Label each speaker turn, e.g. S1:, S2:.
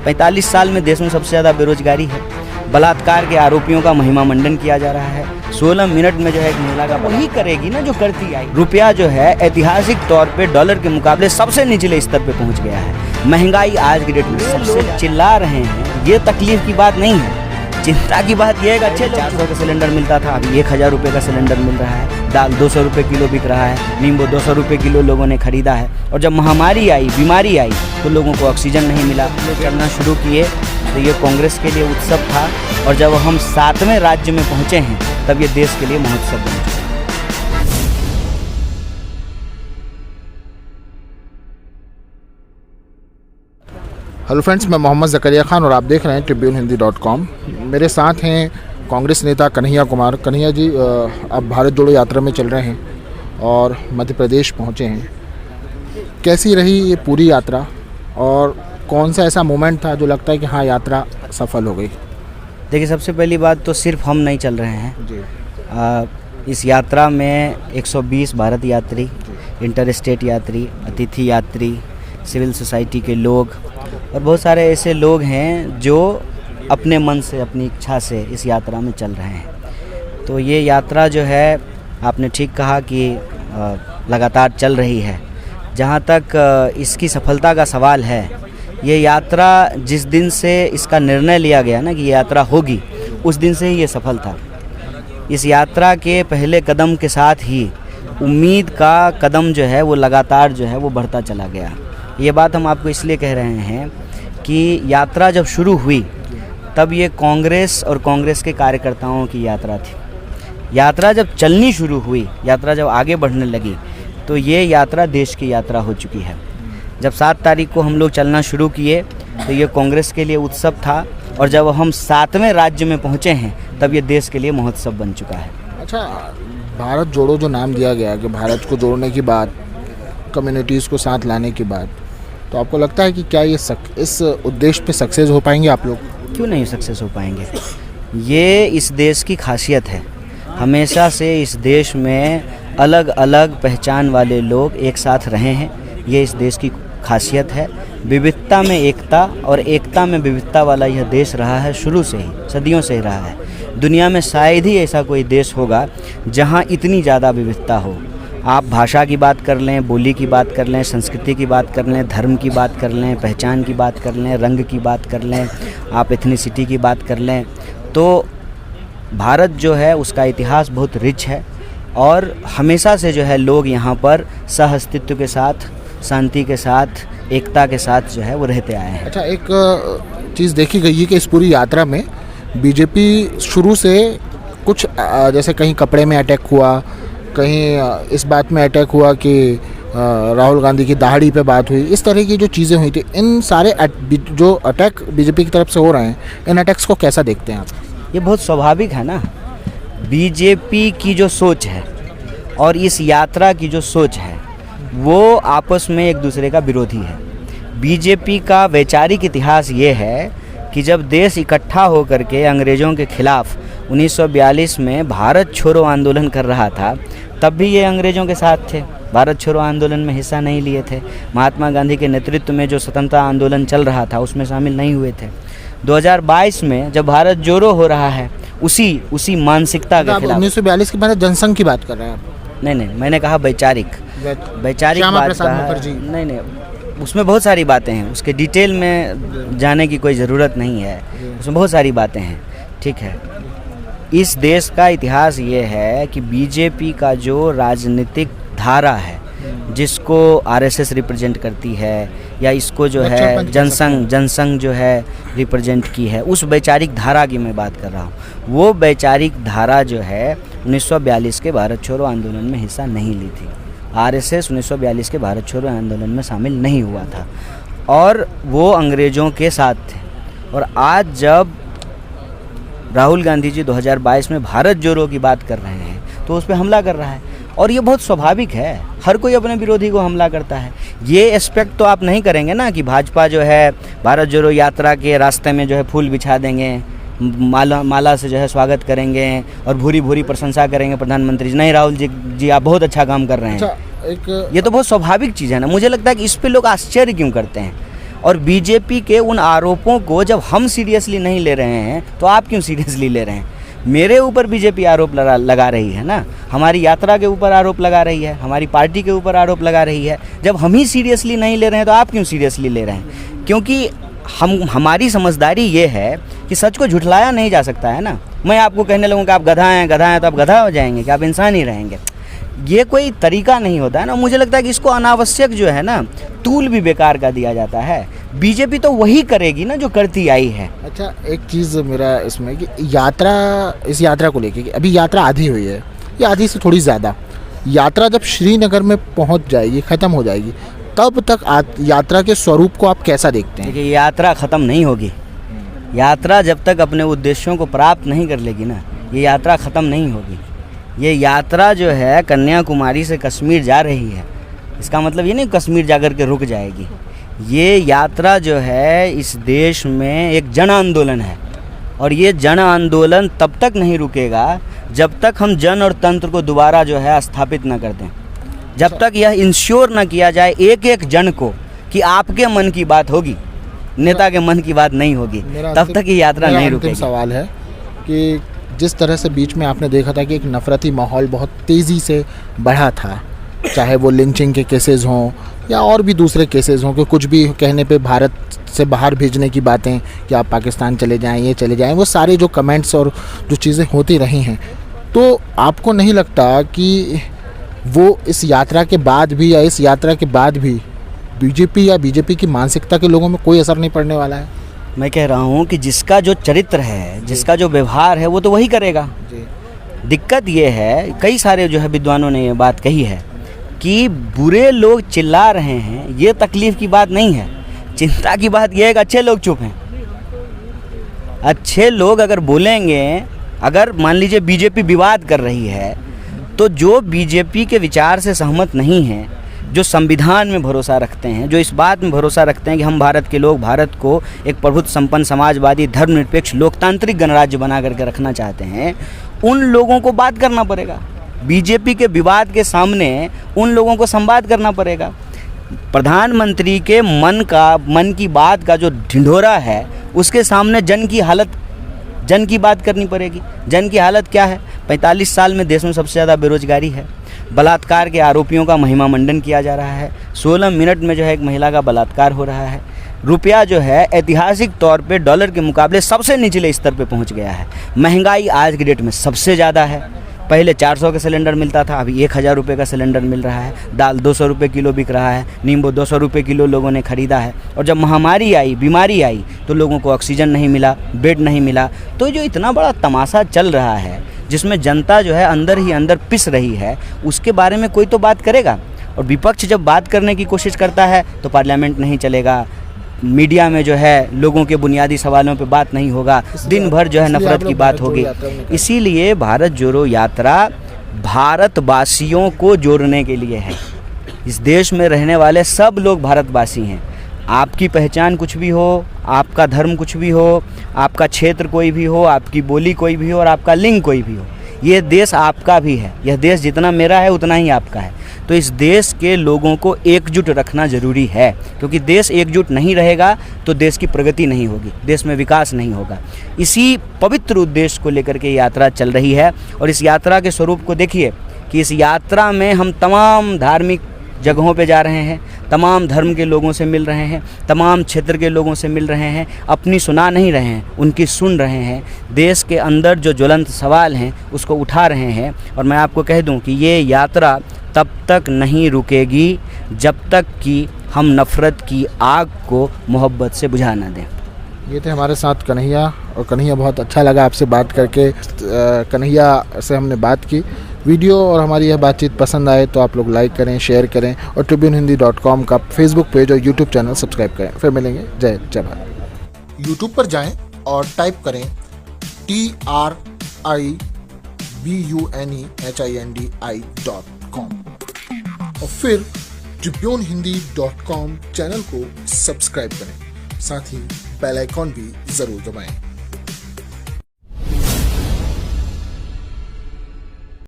S1: 45 साल में देश में सबसे ज़्यादा बेरोजगारी है। बलात्कार के आरोपियों का महिमा मंडन किया जा रहा है। 16 मिनट में जो है एक महिला का वही करेगी ना जो करती आई। रुपया जो है ऐतिहासिक तौर पे डॉलर के मुकाबले सबसे निचले स्तर पे पहुंच गया है। महंगाई आज की डेट में सबसे चिल्ला रहे हैं, ये तकलीफ की बात नहीं है। चिंता की बात यह है कि अच्छे 400 का सिलेंडर मिलता था, अभी 1000 रुपये का सिलेंडर मिल रहा है। दाल 200 रुपये किलो बिक रहा है, नींबू 200 रुपये किलो लोगों ने खरीदा है। और जब महामारी आई, बीमारी आई, तो लोगों को ऑक्सीजन नहीं मिला। लोग चलना शुरू किए तो ये कांग्रेस के लिए उत्सव था, और जब हम 7वें राज्य में पहुँचे हैं तब ये देश के लिए महोत्सव बन चुका है।
S2: हेलो फ्रेंड्स, मैं मोहम्मद ज़करिया खान और आप देख रहे हैं tribune-hindi.com। मेरे साथ हैं कांग्रेस नेता कन्हैया कुमार। कन्हैया जी, अब भारत जोड़ो यात्रा में चल रहे हैं और मध्य प्रदेश पहुंचे हैं। कैसी रही ये पूरी यात्रा और कौन सा ऐसा मोमेंट था जो लगता है कि हाँ, यात्रा सफल हो गई?
S1: देखिए, सबसे पहली बात तो सिर्फ हम नहीं चल रहे हैं जी। इस यात्रा में 120 भारत यात्री, इंटर स्टेट यात्री, अतिथि यात्री, सिविल सोसाइटी के लोग और बहुत सारे ऐसे लोग हैं जो अपने मन से, अपनी इच्छा से इस यात्रा में चल रहे हैं। तो ये यात्रा जो है, आपने ठीक कहा कि लगातार चल रही है। जहाँ तक इसकी सफलता का सवाल है, ये यात्रा जिस दिन से इसका निर्णय लिया गया ना कि ये यात्रा होगी, उस दिन से ही ये सफल था। इस यात्रा के पहले कदम के साथ ही उम्मीद का कदम जो है वो लगातार जो है वो बढ़ता चला गया। ये बात हम आपको इसलिए कह रहे हैं कि यात्रा जब शुरू हुई तब ये कांग्रेस और कांग्रेस के कार्यकर्ताओं की यात्रा थी। यात्रा जब चलनी शुरू हुई, यात्रा जब आगे बढ़ने लगी, तो ये यात्रा देश की यात्रा हो चुकी है। जब 7 तारीख को हम लोग चलना शुरू किए तो ये कांग्रेस के लिए उत्सव था, और जब हम 7वें राज्य में पहुँचे हैं तब ये देश के लिए महोत्सव बन चुका है।
S2: अच्छा, भारत जोड़ो जो नाम दिया गया कि भारत को जोड़ने की बात, कम्युनिटीज़ को साथ लाने की बात, तो आपको लगता है कि क्या ये इस उद्देश्य पे सक्सेस हो पाएंगे आप लोग?
S1: क्यों नहीं सक्सेस हो पाएंगे? ये इस देश की खासियत है। हमेशा से इस देश में अलग अलग पहचान वाले लोग एक साथ रहे हैं। ये इस देश की खासियत है। विविधता में एकता और एकता में विविधता वाला यह देश रहा है, शुरू से ही, सदियों से ही रहा है। दुनिया में शायद ही ऐसा कोई देश होगा जहाँ इतनी ज़्यादा विविधता हो। आप भाषा की बात कर लें, बोली की बात कर लें, संस्कृति की बात कर लें, धर्म की बात कर लें, पहचान की बात कर लें, रंग की बात कर लें, आप एथनिसिटी की बात कर लें, तो भारत जो है उसका इतिहास बहुत रिच है। और हमेशा से जो है लोग यहाँ पर सह-अस्तित्व के साथ, शांति के साथ, एकता के साथ जो है वो रहते आए हैं।
S2: अच्छा, एक चीज़ देखी गई है कि इस पूरी यात्रा में बीजेपी शुरू से कुछ जैसे कहीं कपड़े में अटैक हुआ, कहीं इस बात में अटैक हुआ कि राहुल गांधी की दाढ़ी पे बात हुई, इस तरह की जो चीज़ें हुई थी, इन सारे जो अटैक बीजेपी की तरफ से हो रहे हैं, इन अटैक्स को कैसा देखते हैं आप?
S1: ये बहुत स्वाभाविक है ना। बीजेपी की जो सोच है और इस यात्रा की जो सोच है वो आपस में एक दूसरे का विरोधी है। बीजेपी का वैचारिक इतिहास ये है कि जब देश इकट्ठा होकर के अंग्रेज़ों के खिलाफ 1942 में भारत छोड़ो आंदोलन कर रहा था, तब भी ये अंग्रेज़ों के साथ थे। भारत छोड़ो आंदोलन में हिस्सा नहीं लिए थे। महात्मा गांधी के नेतृत्व में जो स्वतंत्रता आंदोलन चल रहा था उसमें शामिल नहीं हुए थे। 2022 में जब भारत जोड़ो हो रहा है, उसी मानसिकता के खिलाफ।
S2: 1942 के बाद जनसंघ की बात कर रहे हैं आप?
S1: नहीं, मैंने कहा वैचारिक बात कहा। नहीं, उसमें बहुत सारी बातें हैं, उसके डिटेल में जाने की कोई ज़रूरत नहीं है। उसमें बहुत सारी बातें हैं, ठीक है। इस देश का इतिहास ये है कि बीजेपी का जो राजनीतिक धारा है, जिसको आरएसएस रिप्रेजेंट करती है, या इसको जो है जनसंघ जो है रिप्रेजेंट की है, उस वैचारिक धारा की मैं बात कर रहा हूँ। वो वैचारिक धारा जो है 1942 के भारत छोड़ो आंदोलन में हिस्सा नहीं ली थी। आरएसएस 1942 के भारत छोड़ो आंदोलन में शामिल नहीं हुआ था और वो अंग्रेज़ों के साथ थे। और आज जब राहुल गांधी जी 2022 में भारत जोड़ो की बात कर रहे हैं तो उस पर हमला कर रहा है, और ये बहुत स्वाभाविक है। हर कोई अपने विरोधी को हमला करता है। ये एस्पेक्ट तो आप नहीं करेंगे ना कि भाजपा जो है भारत जोड़ो यात्रा के रास्ते में जो है फूल बिछा देंगे, माला से जो है स्वागत करेंगे और भूरी भूरी प्रशंसा करेंगे प्रधानमंत्री जी। नहीं राहुल जी आप बहुत अच्छा काम कर रहे हैं।
S2: अच्छा,
S1: ये तो बहुत स्वाभाविक चीज़ है ना। मुझे लगता है कि इस पे लोग आश्चर्य क्यों करते हैं। और बीजेपी के उन आरोपों को जब हम सीरियसली नहीं ले रहे हैं तो आप क्यों सीरियसली ले रहे हैं? मेरे ऊपर बीजेपी आरोप लगा रही है ना, हमारी यात्रा के ऊपर आरोप लगा रही है, हमारी पार्टी के ऊपर आरोप लगा रही है। जब हम ही सीरियसली नहीं ले रहे हैं तो आप क्यों सीरियसली ले रहे हैं? क्योंकि हमारी समझदारी ये है कि सच को झुठलाया नहीं जा सकता है ना। मैं आपको कहने लगूँ कि आप गधा हैं तो आप गधा हो जाएंगे कि आप इंसान ही रहेंगे? ये कोई तरीका नहीं होता है ना। मुझे लगता है कि इसको अनावश्यक जो है ना तूल भी बेकार का दिया जाता है। बीजेपी तो वही करेगी ना जो करती आई है।
S2: अच्छा, एक चीज़ मेरा इसमें कि इस यात्रा को लेके, अभी यात्रा आधी हुई है या आधी से थोड़ी ज़्यादा, यात्रा जब श्रीनगर में पहुंच जाएगी, ख़त्म हो जाएगी, तब तक यात्रा के स्वरूप को आप कैसा देखते हैं?
S1: देखिए, यात्रा ख़त्म नहीं होगी। यात्रा जब तक अपने उद्देश्यों को प्राप्त नहीं कर लेगी ना, ये यात्रा ख़त्म नहीं होगी। ये यात्रा जो है कन्याकुमारी से कश्मीर जा रही है, इसका मतलब ये नहीं कश्मीर जाकर के रुक जाएगी। ये यात्रा जो है इस देश में एक जन आंदोलन है, और ये जन आंदोलन तब तक नहीं रुकेगा जब तक हम जन और तंत्र को दोबारा जो है स्थापित न कर दें। जब तक यह इंश्योर न किया जाए एक एक जन को कि आपके मन की बात होगी, नेता के मन की बात नहीं होगी, तब तक ये यात्रा नहीं रुकेगी।
S2: सवाल है कि जिस तरह से बीच में आपने देखा था कि एक नफरती माहौल बहुत तेज़ी से बढ़ा था, चाहे वो लिंचिंग के केसेस हों या और भी दूसरे केसेस हों, कि कुछ भी कहने पे भारत से बाहर भेजने की बातें कि आप पाकिस्तान चले जाएं, ये चले जाएं, वो सारे जो कमेंट्स और जो चीज़ें होती रही हैं, तो आपको नहीं लगता कि वो इस यात्रा के बाद भी या इस यात्रा के बाद भी बीजेपी या बीजेपी की मानसिकता के लोगों में कोई असर नहीं पड़ने वाला है?
S1: मैं कह रहा हूँ कि जिसका जो चरित्र है, जिसका जो व्यवहार है, वो तो वही करेगा। दिक्कत ये है, कई सारे जो है विद्वानों ने ये बात कही है कि बुरे लोग चिल्ला रहे हैं, ये तकलीफ़ की बात नहीं है। चिंता की बात यह है कि अच्छे लोग चुप हैं। अच्छे लोग अगर बोलेंगे, अगर मान लीजिए बीजेपी विवाद कर रही है, तो जो बीजेपी के विचार से सहमत नहीं हैं, जो संविधान में भरोसा रखते हैं, जो इस बात में भरोसा रखते हैं कि हम भारत के लोग भारत को एक प्रभुत्व संपन्न समाजवादी धर्मनिरपेक्ष लोकतांत्रिक गणराज्य बना करके रखना चाहते हैं, उन लोगों को बात करना पड़ेगा। बीजेपी के विवाद के सामने उन लोगों को संवाद करना पड़ेगा। प्रधानमंत्री के मन की बात का जो ढिंढोरा है, उसके सामने जन की बात करनी पड़ेगी। जन की हालत क्या है? 45 साल में देश में सबसे ज़्यादा बेरोजगारी है। बलात्कार के आरोपियों का महिमा मंडन किया जा रहा है। 16 मिनट में जो है एक महिला का बलात्कार हो रहा है। रुपया जो है ऐतिहासिक तौर पे डॉलर के मुकाबले सबसे निचले स्तर पे पहुंच गया है। महंगाई आज की डेट में सबसे ज़्यादा है। पहले 400 का सिलेंडर मिलता था, अभी 1000 रुपये का सिलेंडर मिल रहा है। दाल 200 रुपये किलो बिक रहा है। नींबू 200 रुपये किलो लोगों ने ख़रीदा है। और जब महामारी आई, बीमारी आई, तो लोगों को ऑक्सीजन नहीं मिला, बेड नहीं मिला। तो जो इतना बड़ा तमाशा चल रहा है, जिसमें जनता जो है अंदर ही अंदर पिस रही है, उसके बारे में कोई तो बात करेगा। और विपक्ष जब बात करने की कोशिश करता है तो पार्लियामेंट नहीं चलेगा, मीडिया में जो है लोगों के बुनियादी सवालों पे बात नहीं होगा, दिन भर जो है नफरत की बात होगी। इसीलिए भारत जोड़ो यात्रा भारतवासियों को जोड़ने के लिए है। इस देश में रहने वाले सब लोग भारतवासी हैं। आपकी पहचान कुछ भी हो, आपका धर्म कुछ भी हो, आपका क्षेत्र कोई भी हो, आपकी बोली कोई भी हो और आपका लिंग कोई भी हो, ये देश आपका भी है। यह देश जितना मेरा है उतना ही आपका है। तो इस देश के लोगों को एकजुट रखना ज़रूरी है, क्योंकि देश एकजुट नहीं रहेगा तो देश की प्रगति नहीं होगी, देश में विकास नहीं होगा। इसी पवित्र उद्देश्य को लेकर के यात्रा चल रही है। और इस यात्रा के स्वरूप को देखिए कि इस यात्रा में हम तमाम धार्मिक जगहों पे जा रहे हैं, तमाम धर्म के लोगों से मिल रहे हैं, तमाम क्षेत्र के लोगों से मिल रहे हैं। अपनी सुना नहीं रहे हैं, उनकी सुन रहे हैं। देश के अंदर जो ज्वलंत सवाल हैं उसको उठा रहे हैं। और मैं आपको कह दूं कि ये यात्रा तब तक नहीं रुकेगी जब तक कि हम नफ़रत की आग को मोहब्बत से बुझा न दें।
S2: ये थे हमारे साथ कन्हैया, और कन्हैया बहुत अच्छा लगा आपसे बात करके। कन्हैया से हमने बात की। वीडियो और हमारी यह बातचीत पसंद आए तो आप लोग लाइक करें, शेयर करें और tribunehindi.com का फेसबुक पेज और यूट्यूब चैनल सब्सक्राइब करें। फिर मिलेंगे। जय भारत। यूट्यूब पर जाएं और टाइप करें TRIBUNEHINDI.com और फिर tribunehindi.com चैनल को सब्सक्राइब करें। साथ ही बेल आइकॉन भी ज़रूर दबाएं।